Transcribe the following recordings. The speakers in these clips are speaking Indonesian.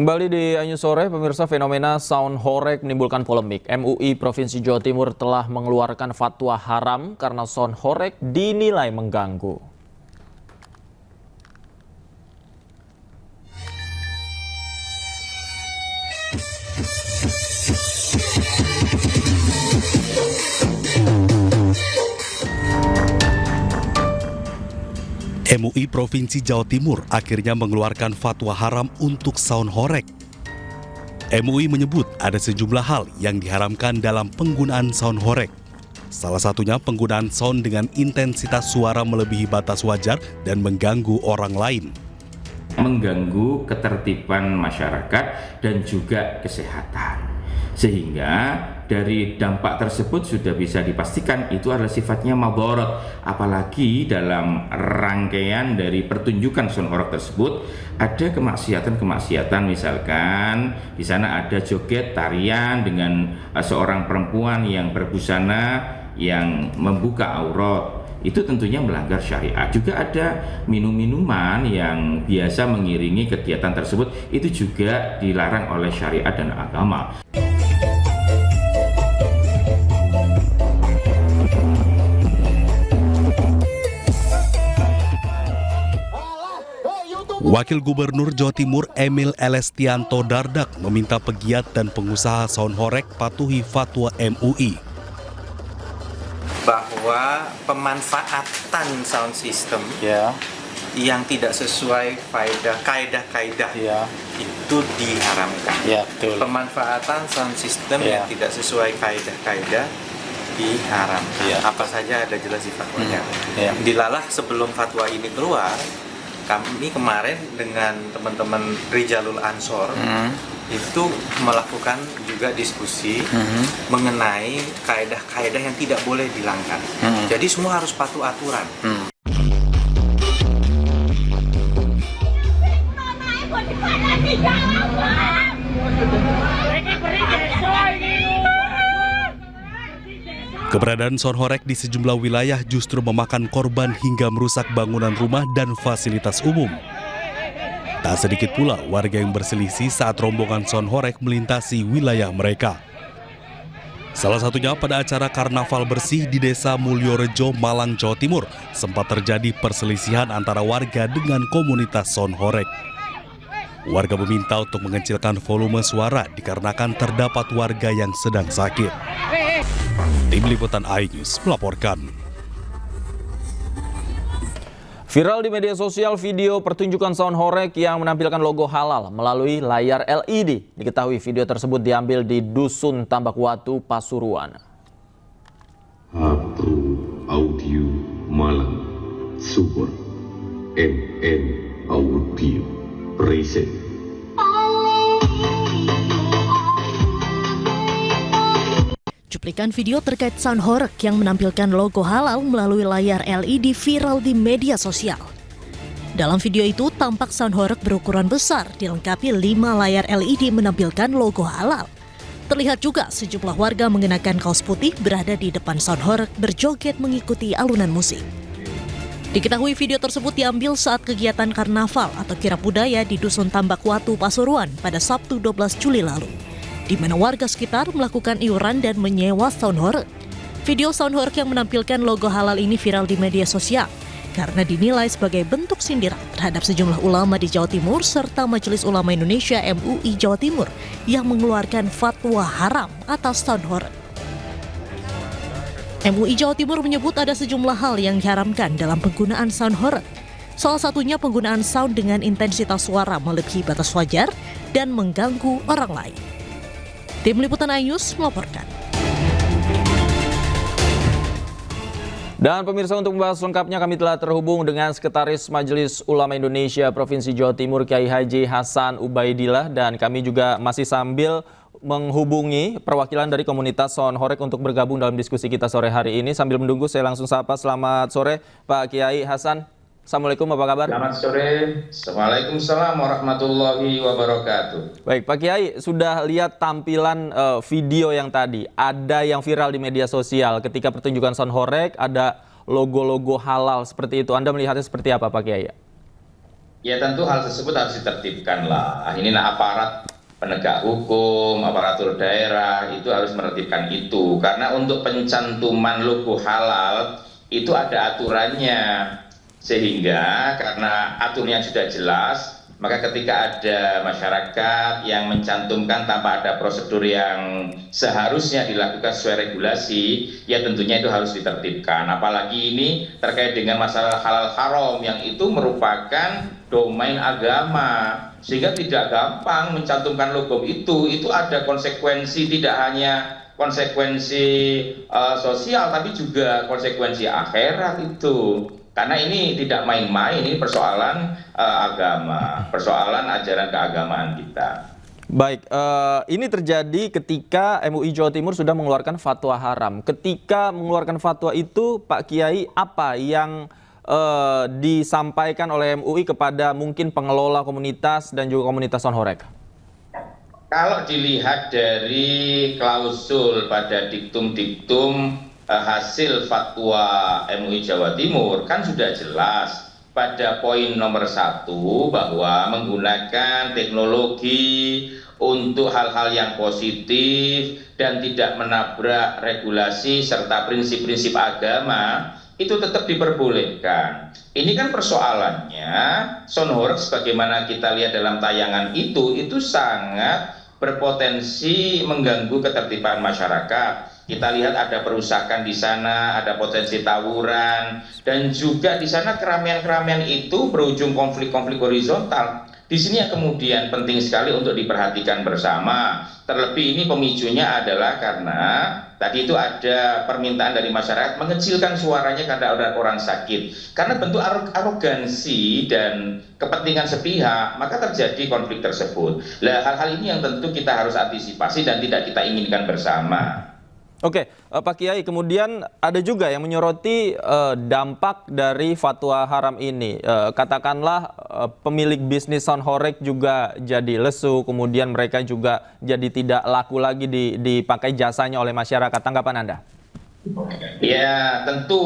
Kembali di Anju Sore, pemirsa, fenomena sound horeg menimbulkan polemik. MUI Provinsi Jawa Timur telah mengeluarkan fatwa haram karena sound horeg dinilai mengganggu. MUI Provinsi Jawa Timur akhirnya mengeluarkan fatwa haram untuk sound horeg. MUI menyebut ada sejumlah hal yang diharamkan dalam penggunaan sound horeg. Salah satunya penggunaan sound dengan intensitas suara melebihi batas wajar dan mengganggu orang lain. Mengganggu ketertiban masyarakat dan juga kesehatan. Sehingga dari dampak tersebut sudah bisa dipastikan itu adalah sifatnya madharat. Apalagi dalam rangkaian dari pertunjukan sound horeg tersebut ada kemaksiatan-kemaksiatan, misalkan di sana ada joget tarian dengan seorang perempuan yang berbusana yang membuka aurat. Itu tentunya melanggar syariat. Juga ada minum-minuman yang biasa mengiringi kegiatan tersebut, itu juga dilarang oleh syariat dan agama. Wakil Gubernur Jawa Timur Emil Elestianto Dardak meminta pegiat dan pengusaha sound horeg patuhi fatwa MUI. Bahwa pemanfaatan sound system yang tidak sesuai kaidah-kaidah itu diharamkan. Betul. Pemanfaatan sound system yang tidak sesuai kaidah-kaidah diharamkan. Apa saja ada jelas di fatwanya. Dilalah sebelum fatwa ini keluar, kami kemarin dengan teman-teman Rijalul Ansor itu melakukan juga diskusi mengenai kaedah-kaedah yang tidak boleh dilanggar. Jadi semua harus patuh aturan. Keberadaan sound horeg di sejumlah wilayah justru memakan korban hingga merusak bangunan rumah dan fasilitas umum. Tak sedikit pula warga yang berselisih saat rombongan sound horeg melintasi wilayah mereka. Salah satunya pada acara Karnaval Bersih di Desa Mulyorejo, Malang, Jawa Timur, sempat terjadi perselisihan antara warga dengan komunitas sound horeg. Warga meminta untuk mengecilkan volume suara dikarenakan terdapat warga yang sedang sakit. Tim Liputan iNews melaporkan. Viral di media sosial video pertunjukan sound horeg yang menampilkan logo halal melalui layar LED. Diketahui video tersebut diambil di Dusun Tambakwatu, Pasuruan. Hapro Audio Malang Super MN Audio Present. Cuplikan video terkait sound horeg yang menampilkan logo halal melalui layar LED viral di media sosial. Dalam video itu tampak sound horeg berukuran besar dilengkapi 5 layar LED menampilkan logo halal. Terlihat juga sejumlah warga mengenakan kaos putih berada di depan sound horeg berjoget mengikuti alunan musik. Diketahui video tersebut diambil saat kegiatan karnaval atau kirap budaya di Dusun Tambakwatu, Pasuruan pada Sabtu 12 Juli lalu, di mana warga sekitar melakukan iuran dan menyewa sound horeg. Video sound horeg yang menampilkan logo halal ini viral di media sosial karena dinilai sebagai bentuk sindiran terhadap sejumlah ulama di Jawa Timur serta Majelis Ulama Indonesia MUI Jawa Timur yang mengeluarkan fatwa haram atas sound horeg. MUI Jawa Timur menyebut ada sejumlah hal yang diharamkan dalam penggunaan sound horeg. Salah satunya penggunaan sound dengan intensitas suara melebihi batas wajar dan mengganggu orang lain. Tim Liputan iNews melaporkan. Dan pemirsa, untuk membahas lengkapnya kami telah terhubung dengan Sekretaris Majelis Ulama Indonesia Provinsi Jawa Timur Kiai Haji Hasan Ubaidillah, dan kami juga masih sambil menghubungi perwakilan dari komunitas sound horeg untuk bergabung dalam diskusi kita sore hari ini. Sambil menunggu saya langsung sapa. Selamat sore Pak Kiai Hasan. Assalamualaikum, apa kabar? Selamat sore. Waalaikumsalam warahmatullahi wabarakatuh. Baik, Pak Kiai, sudah lihat tampilan video yang tadi. Ada yang viral di media sosial ketika pertunjukan sound horeg, ada logo-logo halal seperti itu. Anda melihatnya seperti apa, Pak Kiai? Ya tentu hal tersebut harus ditertibkan lah. Inilah aparat penegak hukum, aparatur daerah itu harus menertibkan itu. Karena untuk pencantuman logo halal itu ada aturannya. Sehingga karena aturannya sudah jelas, maka ketika ada masyarakat yang mencantumkan tanpa ada prosedur yang seharusnya dilakukan sesuai regulasi, ya tentunya itu harus ditertibkan. Apalagi ini terkait dengan masalah halal haram yang itu merupakan domain agama, sehingga tidak gampang mencantumkan logo itu ada konsekuensi, tidak hanya konsekuensi sosial tapi juga konsekuensi akhirat itu. Karena ini tidak main-main, ini persoalan agama, persoalan ajaran keagamaan kita. Baik, ini terjadi ketika MUI Jawa Timur sudah mengeluarkan fatwa haram. Ketika mengeluarkan fatwa itu, Pak Kiai, apa yang disampaikan oleh MUI kepada mungkin pengelola komunitas dan juga komunitas Sonhorek? Kalau dilihat dari klausul pada diktum-diktum hasil fatwa MUI Jawa Timur, kan sudah jelas pada poin nomor 1 bahwa menggunakan teknologi untuk hal-hal yang positif dan tidak menabrak regulasi serta prinsip-prinsip agama itu tetap diperbolehkan. Ini kan persoalannya Sonhorek sebagaimana kita lihat dalam tayangan itu sangat berpotensi mengganggu ketertiban masyarakat. Kita lihat ada perusakan di sana, ada potensi tawuran, dan juga di sana keramaian-keramaian itu berujung konflik-konflik horizontal. Di sini yang kemudian penting sekali untuk diperhatikan bersama. Terlebih ini pemicunya adalah karena tadi itu ada permintaan dari masyarakat mengecilkan suaranya karena ada orang sakit. Karena bentuk arogansi dan kepentingan sepihak, maka terjadi konflik tersebut. Nah, hal-hal ini yang tentu kita harus antisipasi dan tidak kita inginkan bersama. Oke, Pak Kiai, kemudian ada juga yang menyoroti dampak dari fatwa haram ini. Katakanlah pemilik bisnis Sonhorek juga jadi lesu, kemudian mereka juga jadi tidak laku lagi dipakai jasanya oleh masyarakat. Tanggapan Anda? Ya, tentu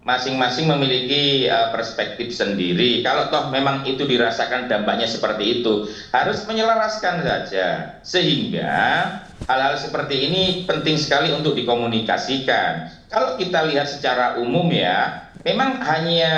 masing-masing memiliki perspektif sendiri. Kalau toh memang itu dirasakan dampaknya seperti itu, harus menyelaraskan saja. Sehingga hal-hal seperti ini penting sekali untuk dikomunikasikan. Kalau kita lihat secara umum ya, memang hanya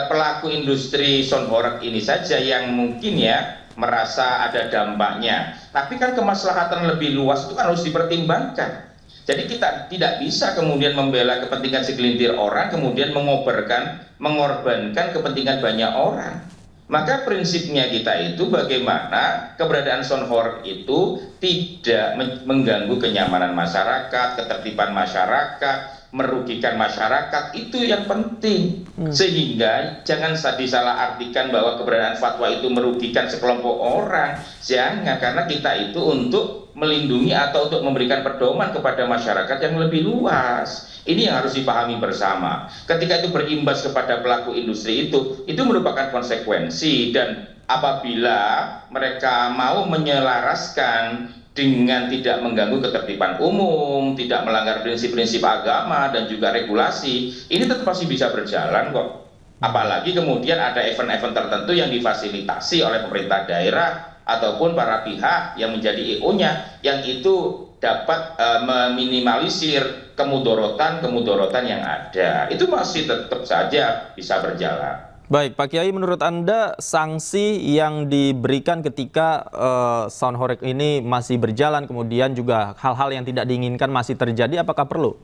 pelaku industri Sonhorek ini saja yang mungkin ya merasa ada dampaknya. Tapi kan kemaslahatan lebih luas itu kan harus dipertimbangkan. Jadi kita tidak bisa kemudian membela kepentingan segelintir orang, kemudian mengorbankan kepentingan banyak orang. Maka prinsipnya kita itu bagaimana keberadaan Sonhorek itu tidak mengganggu kenyamanan masyarakat, ketertiban masyarakat, merugikan masyarakat, itu yang penting. Sehingga jangan disalahartikan bahwa keberadaan fatwa itu merugikan sekelompok orang. Jangan, karena kita itu untuk melindungi atau untuk memberikan pedoman kepada masyarakat yang lebih luas. Ini yang harus dipahami bersama. Ketika itu berimbas kepada pelaku industri itu merupakan konsekuensi, dan apabila mereka mau menyelaraskan dengan tidak mengganggu ketertiban umum, tidak melanggar prinsip-prinsip agama dan juga regulasi, ini tetap masih bisa berjalan kok. Apalagi kemudian ada event-event tertentu yang difasilitasi oleh pemerintah daerah ataupun para pihak yang menjadi EO-nya, yang itu dapat meminimalisir kemudorotan yang ada. Itu masih tetap saja bisa berjalan. Baik, Pak Kiai, menurut Anda sanksi yang diberikan ketika Sonhorek ini masih berjalan, kemudian juga hal-hal yang tidak diinginkan masih terjadi, apakah perlu?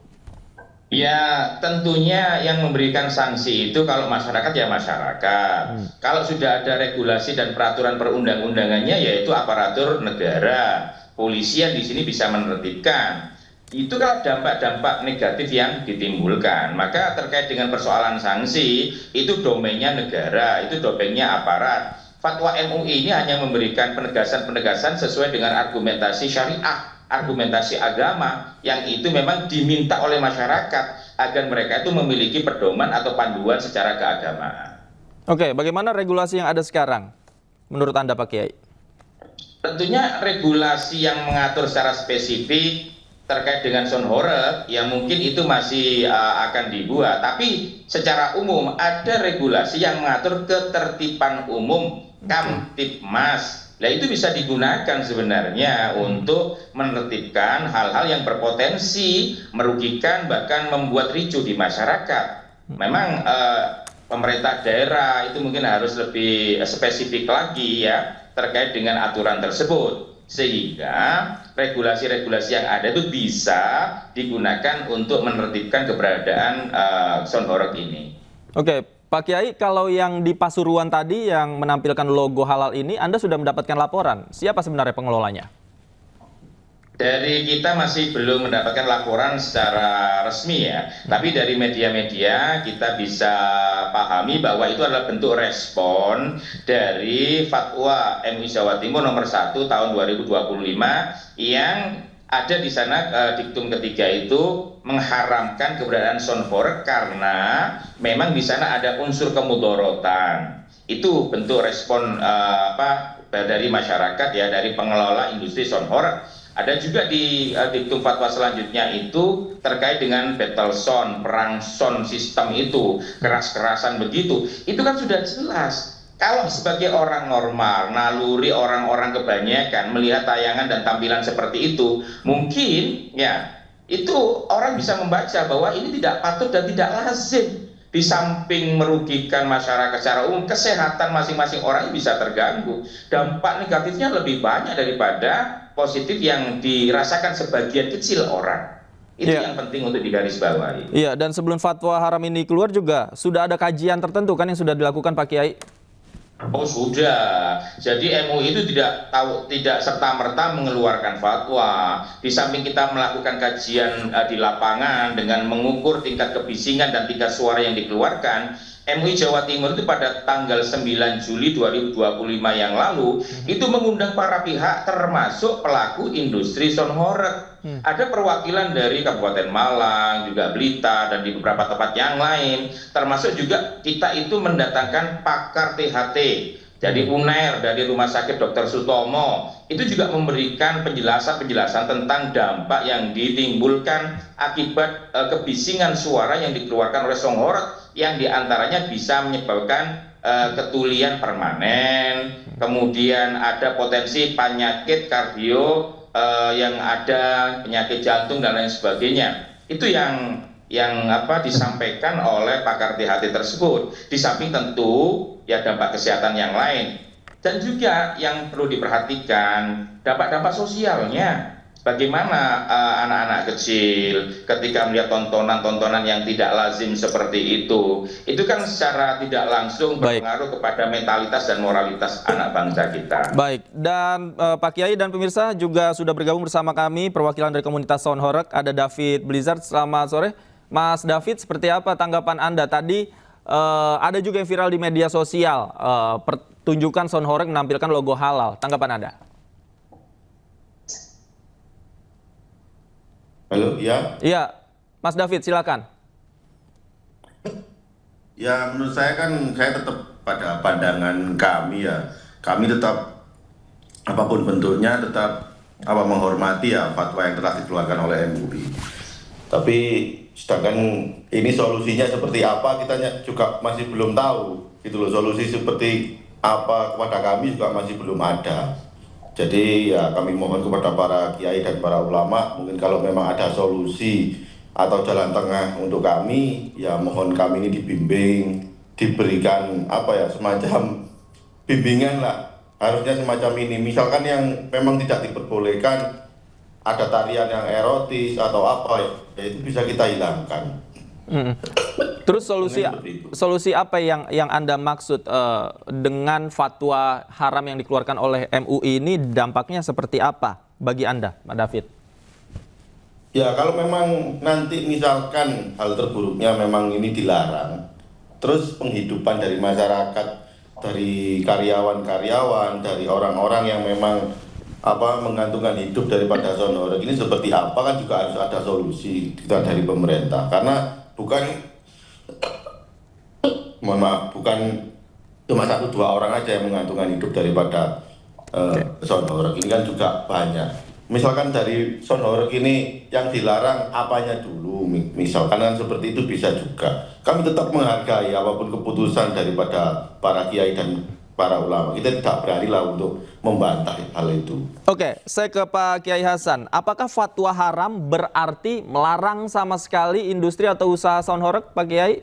Ya, tentunya yang memberikan sanksi itu kalau masyarakat ya masyarakat. Kalau sudah ada regulasi dan peraturan perundang-undangannya, yaitu aparatur negara, polisian di sini bisa menertibkan. Itu kalau dampak-dampak negatif yang ditimbulkan. Maka terkait dengan persoalan sanksi, itu domainnya negara, itu domainnya aparat. Fatwa MUI ini hanya memberikan penegasan-penegasan sesuai dengan argumentasi syariah, argumentasi agama, yang itu memang diminta oleh masyarakat agar mereka itu memiliki pedoman atau panduan secara keagamaan. Oke, bagaimana regulasi yang ada sekarang menurut Anda, Pak Kiai? Tentunya regulasi yang mengatur secara spesifik terkait dengan sound horeg, ya mungkin itu masih akan dibuat. Tapi secara umum ada regulasi yang mengatur ketertiban umum, Kamtibmas. Nah itu bisa digunakan sebenarnya untuk menertibkan hal-hal yang berpotensi merugikan bahkan membuat ricuh di masyarakat. Memang pemerintah daerah itu mungkin harus lebih spesifik lagi ya terkait dengan aturan tersebut. Sehingga regulasi-regulasi yang ada itu bisa digunakan untuk menertibkan keberadaan sound horeg ini. Oke, Pak Kiai, kalau yang di Pasuruan tadi yang menampilkan logo halal ini, Anda sudah mendapatkan laporan. Siapa sebenarnya pengelolanya? Dari kita masih belum mendapatkan laporan secara resmi ya, tapi dari media-media kita bisa pahami bahwa itu adalah bentuk respon dari fatwa MUI Jawa Timur nomor 1 tahun 2025 yang ada di sana diktum ketiga itu mengharamkan keberadaan sound horeg karena memang di sana ada unsur kemudorotan. Itu bentuk respon dari masyarakat ya, dari pengelola industri sound horeg. Ada juga di diktum fatwa selanjutnya itu terkait dengan battle sound, perang sound sistem itu, keras-kerasan begitu. Itu kan sudah jelas. Kalau sebagai orang normal, naluri orang-orang kebanyakan melihat tayangan dan tampilan seperti itu, mungkin ya itu orang bisa membaca bahwa ini tidak patut dan tidak lazim. Di samping merugikan masyarakat secara umum, kesehatan masing-masing orang bisa terganggu. Dampak negatifnya lebih banyak daripada positif yang dirasakan sebagian kecil orang. Itu yang penting untuk digarisbawahi. Iya, dan sebelum fatwa haram ini keluar juga sudah ada kajian tertentu kan yang sudah dilakukan Pak Kiai? Oh sudah, jadi MUI itu tidak serta-merta mengeluarkan fatwa. Di samping kita melakukan kajian di lapangan dengan mengukur tingkat kebisingan dan tingkat suara yang dikeluarkan, MUI Jawa Timur itu pada tanggal 9 Juli 2025 yang lalu itu mengundang para pihak termasuk pelaku industri sound horeg. Ada perwakilan dari Kabupaten Malang, juga Blitar, dan di beberapa tempat yang lain. Termasuk juga kita itu mendatangkan pakar THT. Jadi UNER dari Rumah Sakit Dr. Sutomo. Itu juga memberikan penjelasan-penjelasan tentang dampak yang ditimbulkan akibat kebisingan suara yang dikeluarkan oleh sound horeg, yang diantaranya bisa menyebabkan ketulian permanen, kemudian ada potensi penyakit kardio, yang ada penyakit jantung dan lain sebagainya. Itu yang disampaikan oleh pakar THT tersebut. Di samping tentu ya dampak kesehatan yang lain, dan juga yang perlu diperhatikan dampak-dampak sosialnya. Bagaimana anak-anak kecil ketika melihat tontonan-tontonan yang tidak lazim seperti itu kan secara tidak langsung berpengaruh kepada mentalitas dan moralitas anak bangsa kita. Baik, dan Pak Kiai dan pemirsa juga sudah bergabung bersama kami perwakilan dari komunitas sound horeg, ada David Blizzard. Selamat sore, Mas David. Seperti apa tanggapan Anda tadi? Ada juga yang viral di media sosial, pertunjukan sound horeg menampilkan logo halal. Tanggapan Anda? Halo, ya? Iya, Mas David, silakan. Ya, menurut saya tetap pada pandangan kami ya. Kami tetap, apapun bentuknya, tetap menghormati ya fatwa yang telah dikeluarkan oleh MUI. Tapi sedangkan ini solusinya seperti apa, kita juga masih belum tahu. Gitu loh, solusi seperti apa kepada kami juga masih belum ada. Jadi ya kami mohon kepada para kiai dan para ulama, mungkin kalau memang ada solusi atau jalan tengah untuk kami, ya mohon kami ini dibimbing, diberikan semacam bimbingan lah. Harusnya semacam ini, misalkan yang memang tidak diperbolehkan, ada tarian yang erotis atau ya itu bisa kita hilangkan. Terus solusi apa yang Anda maksud dengan fatwa haram yang dikeluarkan oleh MUI ini, dampaknya seperti apa bagi Anda, Pak David? Ya kalau memang nanti misalkan hal terburuknya memang ini dilarang, terus penghidupan dari masyarakat, dari karyawan-karyawan, dari orang-orang yang memang menggantungkan hidup daripada sound horeg ini seperti apa, kan juga harus ada solusi kita dari pemerintah. Karena bukan cuma 1-2 orang aja yang menggantungkan hidup daripada sound horeg, ini kan juga banyak. misalkan dari sound horeg ini yang dilarang apanya dulu, misalkan kan seperti itu bisa juga. Kami tetap menghargai apapun keputusan daripada para kiai dan para ulama. Kita tidak berani lah untuk membantah hal itu. Oke, saya ke Pak Kiai Hasan. Apakah fatwa haram berarti melarang sama sekali industri atau usaha sound horeg, Pak Kiai?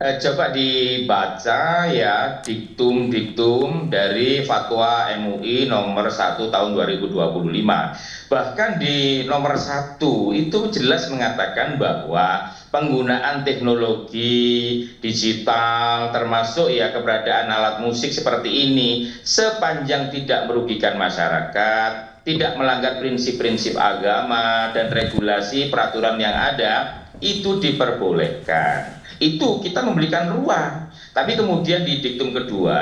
Coba dibaca ya diktum-diktum dari fatwa MUI nomor 1 tahun 2025. Bahkan di nomor 1 itu jelas mengatakan bahwa penggunaan teknologi digital termasuk ya keberadaan alat musik seperti ini sepanjang tidak merugikan masyarakat, tidak melanggar prinsip-prinsip agama dan regulasi peraturan yang ada, itu diperbolehkan. Itu kita memberikan ruang. Tapi kemudian di diktum kedua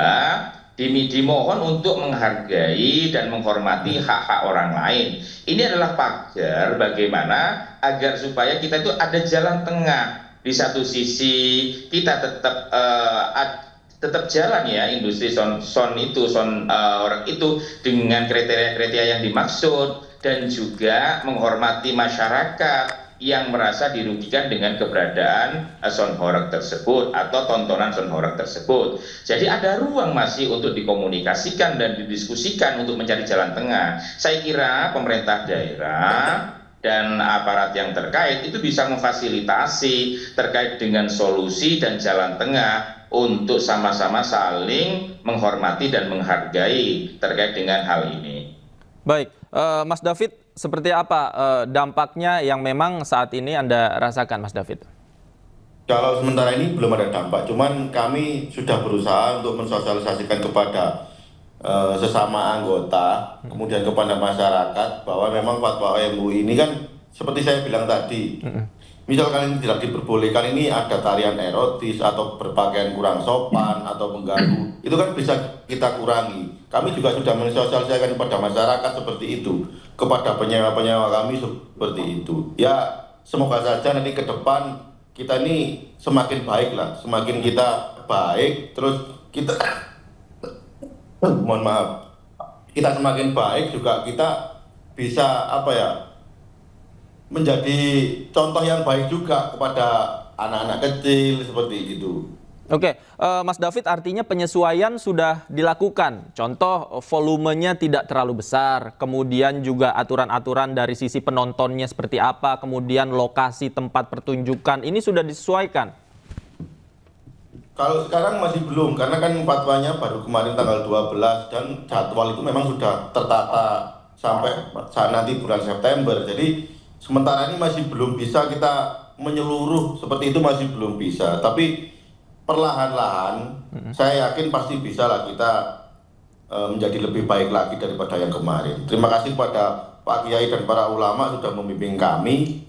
dimohon untuk menghargai dan menghormati hak-hak orang lain. Ini adalah pagar bagaimana agar supaya kita itu ada jalan tengah. Di satu sisi kita tetap jalan ya industri sound horeg itu dengan kriteria yang dimaksud dan juga menghormati masyarakat yang merasa dirugikan dengan keberadaan sound horeg tersebut atau tontonan sound horeg tersebut. Jadi ada ruang masih untuk dikomunikasikan dan didiskusikan untuk mencari jalan tengah. Saya kira pemerintah daerah dan aparat yang terkait itu bisa memfasilitasi terkait dengan solusi dan jalan tengah untuk sama-sama saling menghormati dan menghargai terkait dengan hal ini. Baik, Mas David, seperti apa dampaknya yang memang saat ini Anda rasakan, Mas David? Kalau sementara ini belum ada dampak, cuman kami sudah berusaha untuk mensosialisasikan kepada sesama anggota, kemudian kepada masyarakat bahwa memang fatwa MUI ini kan seperti saya bilang tadi, misalkan ini tidak diperbolehkan, ini ada tarian erotis atau berpakaian kurang sopan atau mengganggu, itu kan bisa kita kurangi. Kami juga sudah mensosialisasikan kepada masyarakat seperti itu, kepada penyewa-penyewa kami seperti itu. Ya semoga saja nanti ke depan kita ini semakin baik lah, semakin kita baik, terus kita mohon maaf, kita semakin baik juga kita bisa menjadi contoh yang baik juga kepada anak-anak kecil seperti itu. Oke, Mas David, artinya penyesuaian sudah dilakukan. Contoh volumenya tidak terlalu besar, kemudian juga aturan-aturan dari sisi penontonnya seperti apa, kemudian lokasi tempat pertunjukan, ini sudah disesuaikan. Kalau sekarang masih belum, karena kan fatwanya baru kemarin tanggal 12 dan jadwal itu memang sudah tertata sampai saat nanti bulan September. Jadi sementara ini masih belum bisa kita menyeluruh seperti itu, masih belum bisa. Tapi perlahan-lahan saya yakin pasti bisa lah kita menjadi lebih baik lagi daripada yang kemarin. Terima kasih kepada Pak Kiai dan para ulama sudah membimbing kami,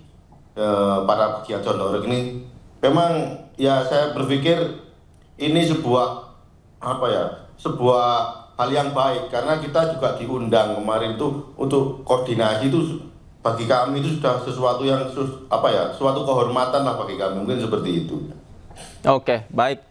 para pegiat sound horeg ini. Memang ya saya berpikir ini sebuah hal yang baik, karena kita juga diundang kemarin tuh untuk koordinasi itu. Bagi kami itu sudah sesuatu yang suatu kehormatan lah bagi kami, mungkin seperti itu. Oke, baik.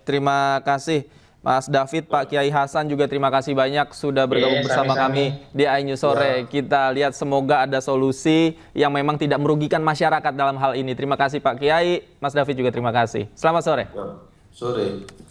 Terima kasih Mas David, Pak Kiai Hasan juga terima kasih banyak sudah bergabung bersama kami di iNews Sore. Kita lihat semoga ada solusi yang memang tidak merugikan masyarakat dalam hal ini. Terima kasih Pak Kiai, Mas David juga terima kasih. Selamat sore. Sore.